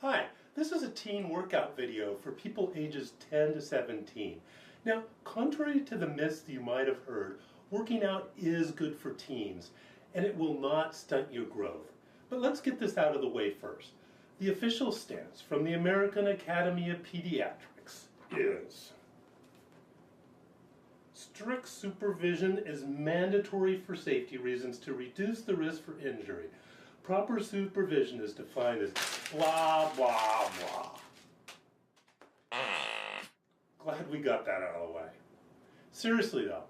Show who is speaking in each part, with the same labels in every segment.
Speaker 1: Hi, this is a teen workout video for people ages 10 to 17. Now, contrary to the myths you might have heard, working out is good for teens, and it will not stunt your growth. But let's get this out of the way first. The official stance from the American Academy of Pediatrics is: strict supervision is mandatory for safety reasons to reduce the risk for injury. Proper supervision is defined as blah, blah, blah. Glad we got that out of the way. Seriously though,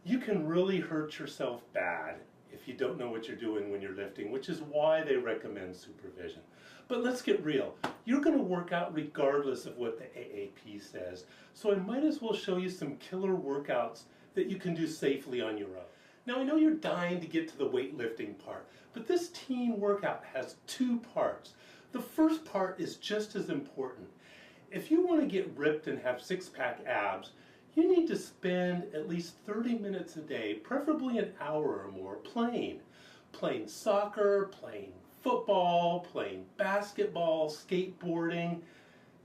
Speaker 1: you can really hurt yourself bad if you don't know what you're doing when you're lifting, which is why they recommend supervision. But let's get real. You're going to work out regardless of what the AAP says, so I might as well show you some killer workouts that you can do safely on your own. Now, I know you're dying to get to the weightlifting part, but this teen workout has two parts. The first part is just as important. If you want to get ripped and have six-pack abs, you need to spend at least 30 minutes a day, preferably an hour or more, playing. Playing soccer, playing football, playing basketball, skateboarding.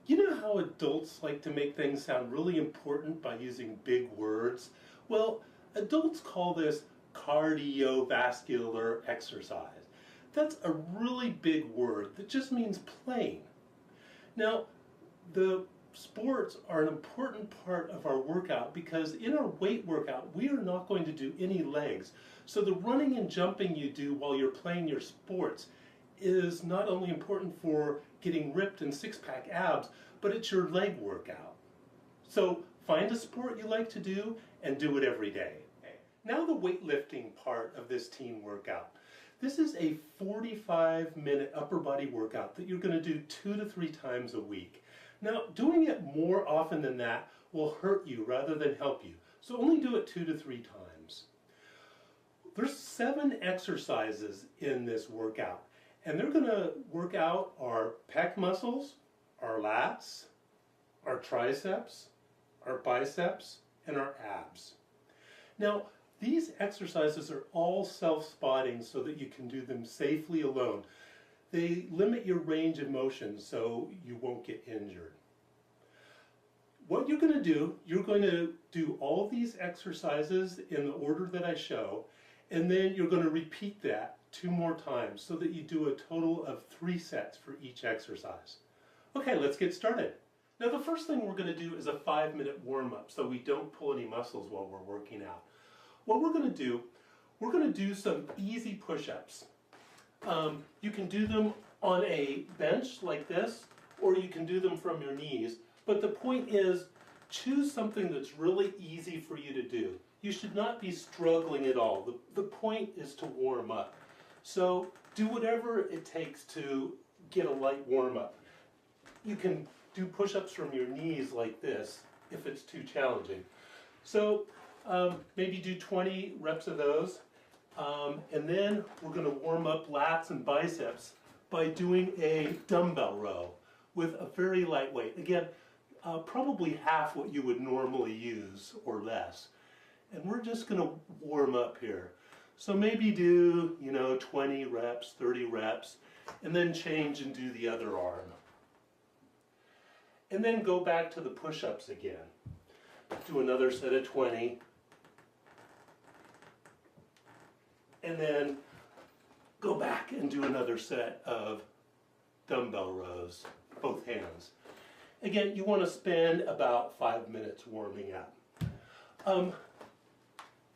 Speaker 1: You know how adults like to make things sound really important by using big words? Well, adults call this cardiovascular exercise. That's a really big word that just means playing. Now, the sports are an important part of our workout because in our weight workout, we are not going to do any legs. So the running and jumping you do while you're playing your sports is not only important for getting ripped and six-pack abs, but it's your leg workout. So find a sport you like to do and do it every day. Now the weightlifting part of this teen workout. This is a 45-minute upper body workout that you're going to do 2 to 3 times a week. Now, doing it more often than that will hurt you rather than help you. So only do it 2 to 3 times. There's 7 exercises in this workout, and they're going to work out our pec muscles, our lats, our triceps, our biceps, and our abs. Now, these exercises are all self-spotting so that you can do them safely alone. They limit your range of motion so you won't get injured. What you're going to do, you're going to do all these exercises in the order that I show, and then you're going to repeat that 2 more times so that you do a total of 3 sets for each exercise. Okay, let's get started. Now the first thing we're going to do is a 5-minute warm-up so we don't pull any muscles while we're working out. What we're going to do some easy push-ups. You can do them on a bench like this, or you can do them from your knees. But the point is, choose something that's really easy for you to do. You should not be struggling at all. The point is to warm up. So do whatever it takes to get a light warm-up. You can do push-ups from your knees like this if it's too challenging. So maybe do 20 reps of those. And then we're going to warm up lats and biceps by doing a dumbbell row with a very light weight. Again, probably half what you would normally use or less. And we're just going to warm up here. So maybe do, 20 reps, 30 reps, and then change and do the other arm. And then go back to the push-ups again. Do another set of 20. And then go back and do another set of dumbbell rows, both hands. Again, you want to spend about 5 minutes warming up.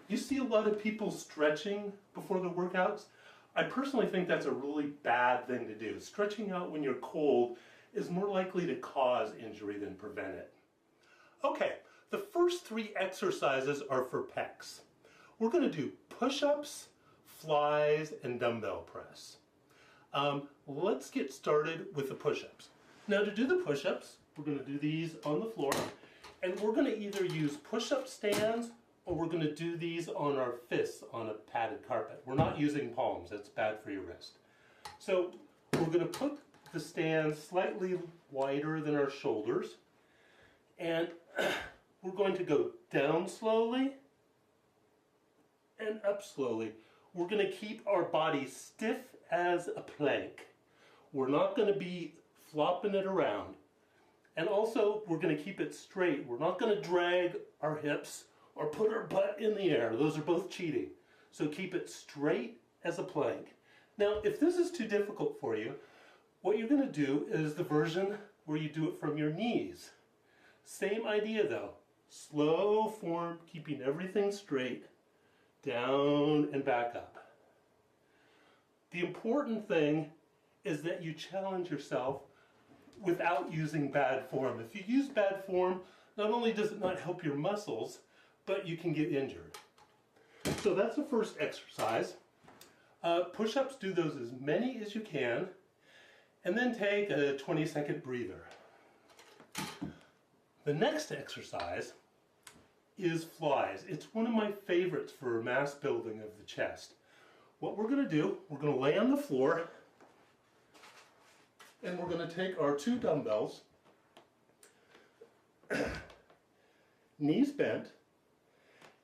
Speaker 1: You see a lot of people stretching before the workouts. I personally think that's a really bad thing to do. Stretching out when you're cold is more likely to cause injury than prevent it. Okay, the first 3 exercises are for pecs. We're going to do push-ups, flies, and dumbbell press. Let's get started with the push-ups. Now to do the push-ups, we're going to do these on the floor, and we're going to either use push-up stands or we're going to do these on our fists on a padded carpet. We're not using palms, that's bad for your wrist. So we're going to put the stands slightly wider than our shoulders, and we're going to go down slowly and up slowly. We're going to keep our body stiff as a plank. We're not going to be flopping it around. And also, we're going to keep it straight. We're not going to drag our hips or put our butt in the air. Those are both cheating. So keep it straight as a plank. Now, if this is too difficult for you, what you're going to do is the version where you do it from your knees. Same idea though. Slow form, keeping everything straight, down and back up. The important thing is that you challenge yourself without using bad form. If you use bad form, not only does it not help your muscles, but you can get injured. So that's the first exercise. Push-ups, do those as many as you can, and then take a 20-second breather. The next exercise is flies. It's one of my favorites for mass building of the chest. What we're going to do, we're going to lay on the floor, and we're going to take our 2 dumbbells, knees bent.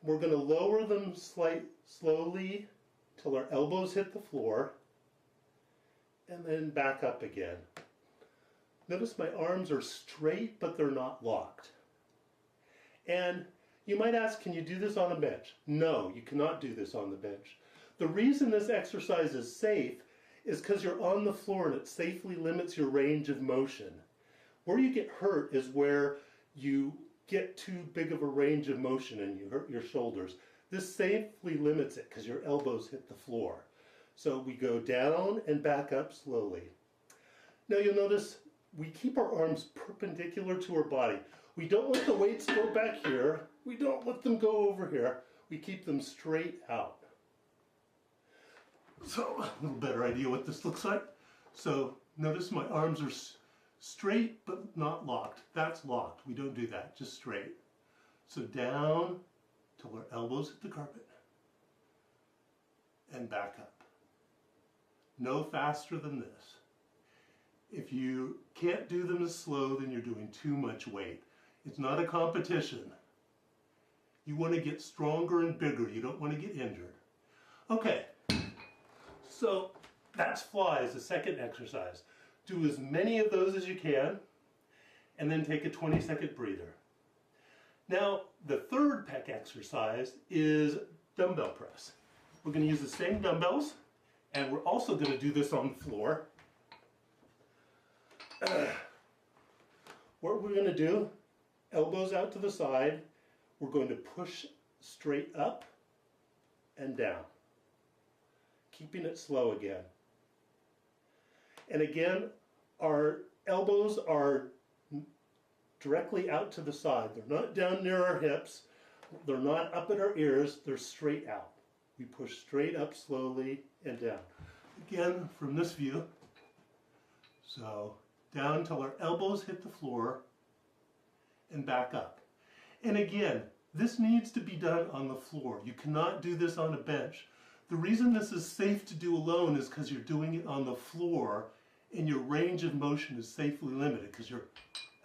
Speaker 1: We're going to lower them slowly till our elbows hit the floor, and then back up again. Notice my arms are straight, but they're not locked. And you might ask, can you do this on a bench? No, you cannot do this on the bench. The reason this exercise is safe is because you're on the floor and it safely limits your range of motion. Where you get hurt is where you get too big of a range of motion and you hurt your shoulders. This safely limits it because your elbows hit the floor. So we go down and back up slowly. Now you'll notice we keep our arms perpendicular to our body. We don't let the weights go back here. We don't let them go over here. We keep them straight out. So, a little better idea what this looks like. So, notice my arms are straight but not locked. That's locked. We don't do that, just straight. So down till our elbows hit the carpet. And back up. No faster than this. If you can't do them as slow, then you're doing too much weight. It's not a competition. You want to get stronger and bigger. You don't want to get injured. Okay, so that's flies, the second exercise. Do as many of those as you can, and then take a 20-second breather. Now, the third pec exercise is dumbbell press. We're going to use the same dumbbells, and we're also going to do this on the floor. What we're going to do, elbows out to the side, we're going to push straight up and down, keeping it slow again. And again, our elbows are directly out to the side. They're not down near our hips. They're not up at our ears. They're straight out. We push straight up slowly and down. Again, from this view. So down till our elbows hit the floor and back up. And again, this needs to be done on the floor. You cannot do this on a bench. The reason this is safe to do alone is because you're doing it on the floor and your range of motion is safely limited because your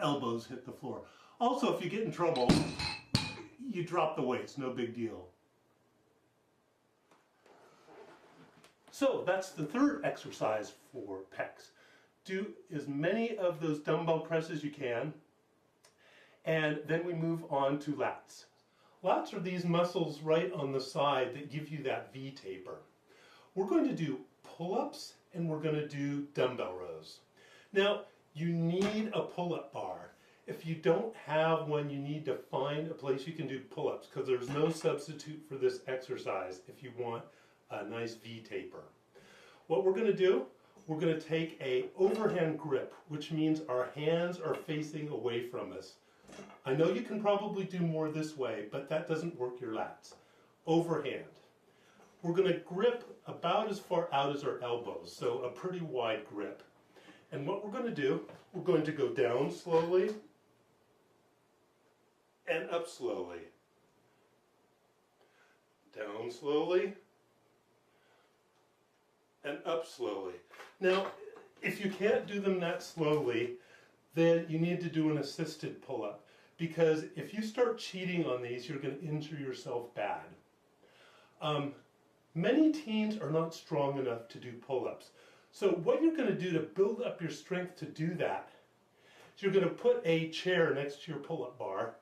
Speaker 1: elbows hit the floor. Also, if you get in trouble, you drop the weights, no big deal. So that's the third exercise for pecs. Do as many of those dumbbell presses as you can, and then we move on to lats. Lats are these muscles right on the side that give you that V taper. We're going to do pull-ups and we're going to do dumbbell rows. Now, you need a pull-up bar. If you don't have one, you need to find a place you can do pull-ups because there's no substitute for this exercise if you want a nice V taper. What we're going to do, we're going to take a overhand grip, which means our hands are facing away from us. I know you can probably do more this way, but that doesn't work your lats. Overhand. We're going to grip about as far out as our elbows, so a pretty wide grip. And what we're going to do, we're going to go down slowly and up slowly. Down slowly and up slowly. Now, if you can't do them that slowly, then you need to do an assisted pull-up. Because if you start cheating on these, you're going to injure yourself bad. Many teens are not strong enough to do pull-ups. So what you're going to do to build up your strength to do that is you're going to put a chair next to your pull-up bar,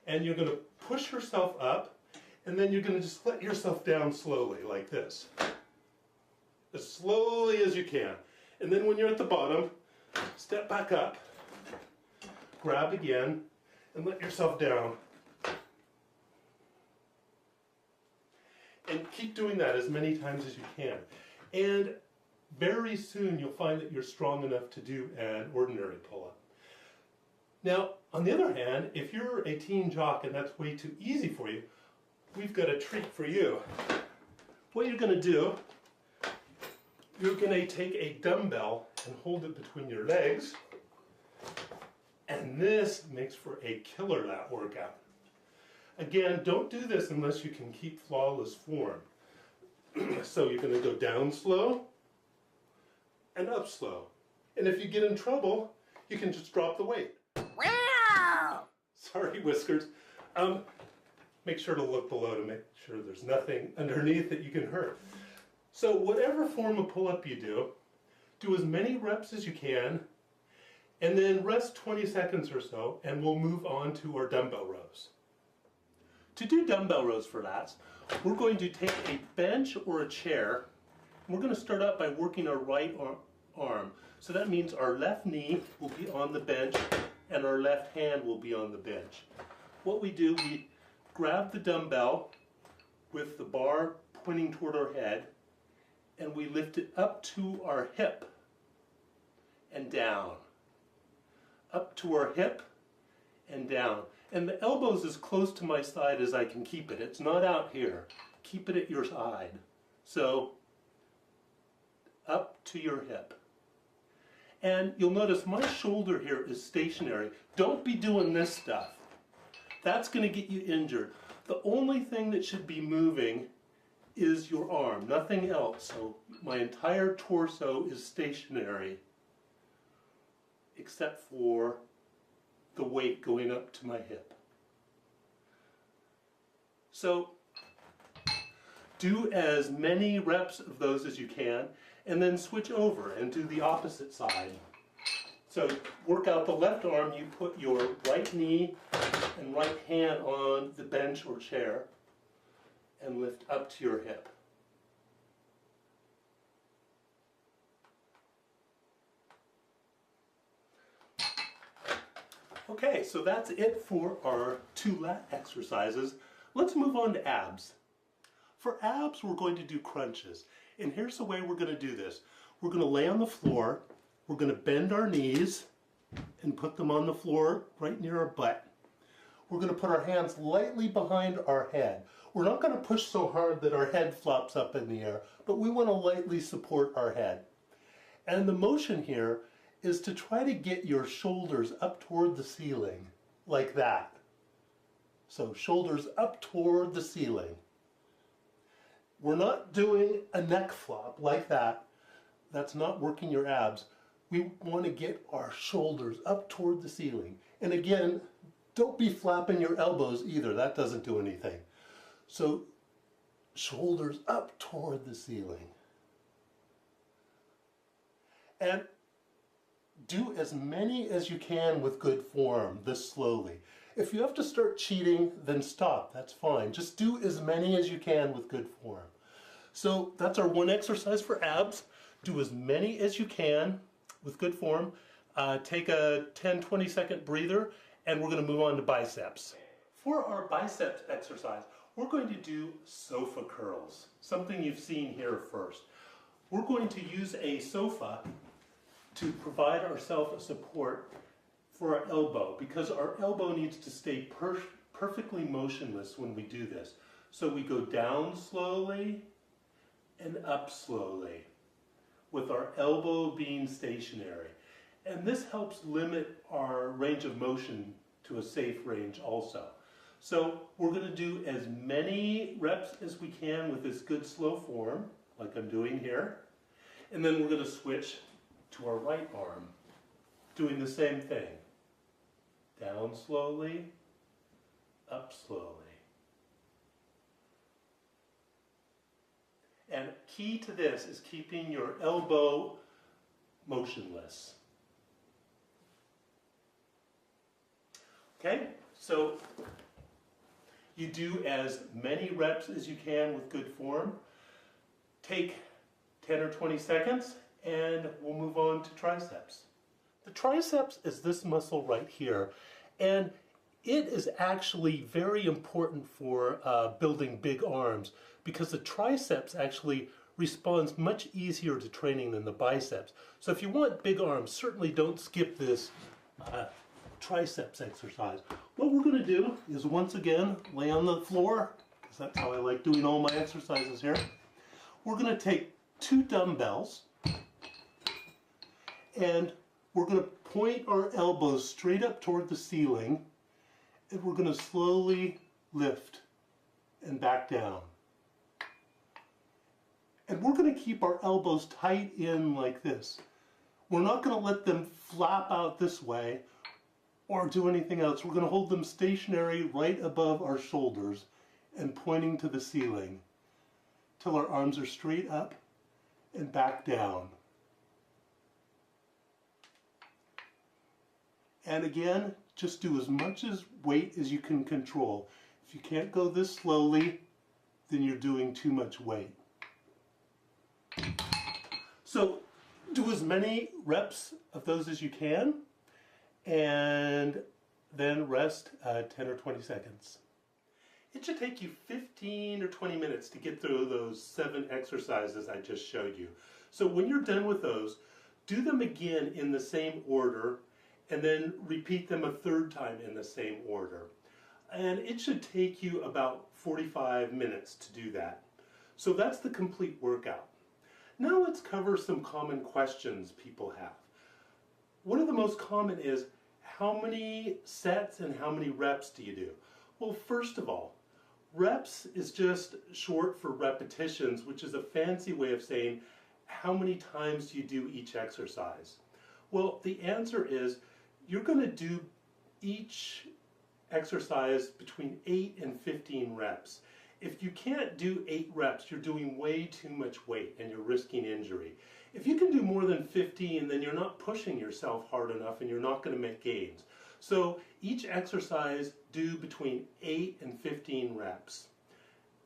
Speaker 1: and you're going to push yourself up, and then you're going to just let yourself down slowly like this. As slowly as you can. And then when you're at the bottom, step back up, grab again, and let yourself down. And keep doing that as many times as you can. And very soon you'll find that you're strong enough to do an ordinary pull-up. Now, on the other hand, if you're a teen jock and that's way too easy for you, we've got a treat for you. What you're going to do, you're going to take a dumbbell and hold it between your legs, and this makes for a killer lat workout. Again, don't do this unless you can keep flawless form. So you're going to go down slow and up slow. And if you get in trouble, you can just drop the weight. Wow! Sorry, Whiskers. Make sure to look below to make sure there's nothing underneath that you can hurt. So whatever form of pull-up you do as many reps as you can, and then rest 20 seconds or so, and we'll move on to our dumbbell rows. To do dumbbell rows for lats, we're going to take a bench or a chair. We're going to start out by working our right arm. So that means our left knee will be on the bench and our left hand will be on the bench. What we do, we grab the dumbbell with the bar pointing toward our head, and we lift it up to our hip and down. Up to our hip and down. And the elbow's as close to my side as I can keep it. It's not out here. Keep it at your side. So, up to your hip. And you'll notice my shoulder here is stationary. Don't be doing this stuff. That's going to get you injured. The only thing that should be moving is your arm, nothing else. So my entire torso is stationary, except for the weight going up to my hip. So do as many reps of those as you can, and then switch over and do the opposite side. So work out the left arm, you put your right knee and right hand on the bench or chair and lift up to your hip. Okay, so that's it for our 2 lat exercises. Let's move on to abs. For abs, we're going to do crunches. And here's the way we're going to do this. We're going to lay on the floor, we're going to bend our knees and put them on the floor right near our butt. We're going to put our hands lightly behind our head. We're not going to push so hard that our head flops up in the air, but we want to lightly support our head. And the motion here is to try to get your shoulders up toward the ceiling, like that. So shoulders up toward the ceiling. We're not doing a neck flop like that. That's not working your abs. We want to get our shoulders up toward the ceiling. And again, don't be flapping your elbows either. That doesn't do anything. So shoulders up toward the ceiling. And do as many as you can with good form, this slowly. If you have to start cheating, then stop. That's fine. Just do as many as you can with good form. So that's our 1 exercise for abs. Do as many as you can with good form. Take a 10-20 second breather, and we're going to move on to biceps. For our biceps exercise, we're going to do sofa curls, something you've seen here first. We're going to use a sofa to provide ourselves a support for our elbow, because our elbow needs to stay perfectly motionless when we do this. So we go down slowly and up slowly, with our elbow being stationary. And this helps limit our range of motion to a safe range also. So we're going to do as many reps as we can with this good slow form, like I'm doing here. And then we're going to switch to our right arm, doing the same thing. Down slowly, up slowly. And key to this is keeping your elbow motionless. Okay, so you do as many reps as you can with good form. Take 10 or 20 seconds and we'll move on to triceps. The triceps is this muscle right here, and it is actually very important for building big arms because the triceps actually responds much easier to training than the biceps. So if you want big arms, certainly don't skip this triceps exercise. What we're going to do is once again lay on the floor, because that's how I like doing all my exercises here. We're going to take 2 dumbbells and we're going to point our elbows straight up toward the ceiling, and we're going to slowly lift and back down. And we're going to keep our elbows tight in like this. We're not going to let them flap out this way or do anything else. We're going to hold them stationary right above our shoulders and pointing to the ceiling till our arms are straight up and back down. And again, just do as much weight as you can control. If you can't go this slowly, then you're doing too much weight. So do as many reps of those as you can, and then rest 10 or 20 seconds. It should take you 15 or 20 minutes to get through those 7 exercises I just showed you. So when you're done with those, do them again in the same order, and then repeat them a 3rd time in the same order. And it should take you about 45 minutes to do that. So that's the complete workout. Now let's cover some common questions people have. One of the most common is, how many sets and how many reps do you do? Well, first of all, reps is just short for repetitions, which is a fancy way of saying how many times do you do each exercise. Well, the answer is you're going to do each exercise between 8 and 15 reps. If you can't do 8 reps, you're doing way too much weight and you're risking injury. If you can do more than 15, then you're not pushing yourself hard enough and you're not going to make gains. So each exercise do between 8 and 15 reps.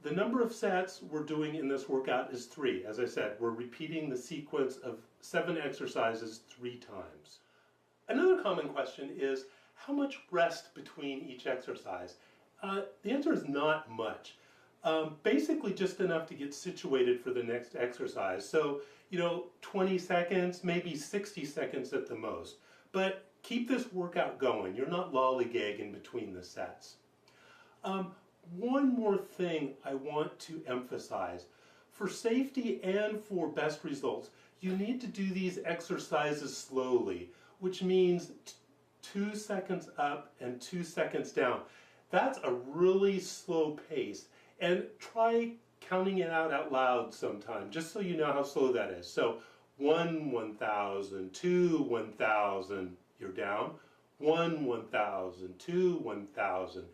Speaker 1: The number of sets we're doing in this workout is 3. As I said, we're repeating the sequence of 7 exercises 3 times. Another common question is, how much rest between each exercise? The answer is not much. Basically just enough to get situated for the next exercise. So, 20 seconds, maybe 60 seconds at the most. But keep this workout going. You're not lollygagging between the sets. One more thing I want to emphasize. For safety and for best results, you need to do these exercises slowly, which means 2 seconds up and 2 seconds down. That's a really slow pace. And try counting it out loud sometime, just so you know how slow that is. So 1, 1,000, 2, 1,000, you're down. 1, 1,000, 2, 1,000.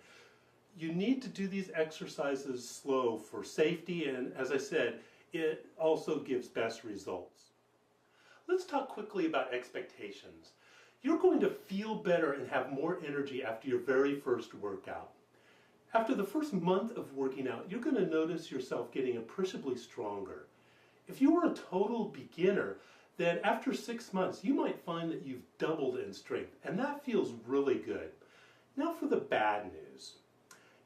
Speaker 1: You need to do these exercises slow for safety, and as I said, it also gives best results. Let's talk quickly about expectations. You're going to feel better and have more energy after your very first workout. After the first month of working out, you're going to notice yourself getting appreciably stronger. If you were a total beginner, then after 6 months, you might find that you've doubled in strength, and that feels really good. Now for the bad news.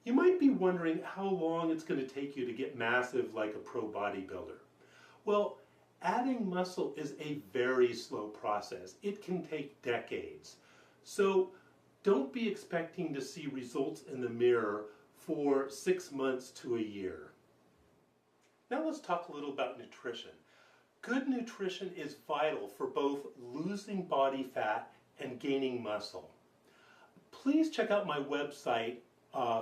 Speaker 1: You might be wondering how long it's going to take you to get massive like a pro bodybuilder. Well, adding muscle is a very slow process. It can take decades. So don't be expecting to see results in the mirror for 6 months to a year. Now let's talk a little about nutrition. Good nutrition is vital for both losing body fat and gaining muscle. Please check out my website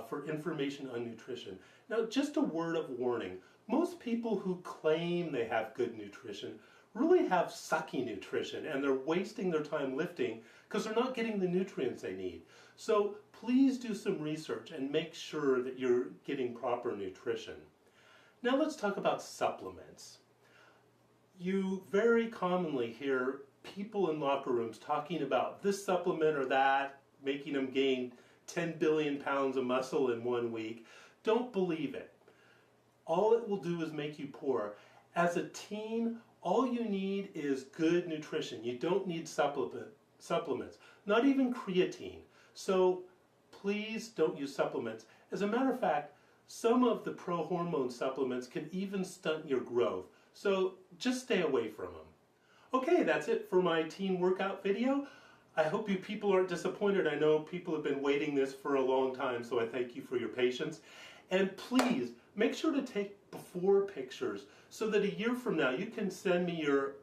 Speaker 1: for information on nutrition. Now, just a word of warning. Most people who claim they have good nutrition really have sucky nutrition, and they're wasting their time lifting because they're not getting the nutrients they need. So please do some research and make sure that you're getting proper nutrition. Now let's talk about supplements. You very commonly hear people in locker rooms talking about this supplement or that, making them gain 10 billion pounds of muscle in 1 week. Don't believe it. All it will do is make you poor. As a teen, all you need is good nutrition. You don't need supplements, not even creatine. So please don't use supplements. As a matter of fact, some of the pro-hormone supplements can even stunt your growth. So just stay away from them. Okay, that's it for my teen workout video. I hope you people aren't disappointed. I know people have been waiting this for a long time, so I thank you for your patience. And please, make sure to take before pictures so that a year from now you can send me your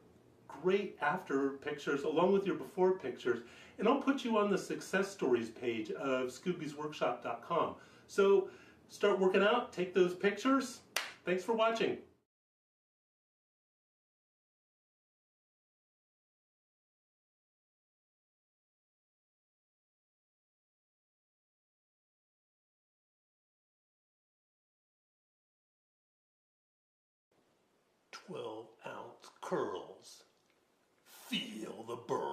Speaker 1: great after pictures along with your before pictures, and I'll put you on the success stories page of Scooby'sWorkshop.com. So start working out, take those pictures. Thanks for watching. "12-ounce curls. Feel the burn."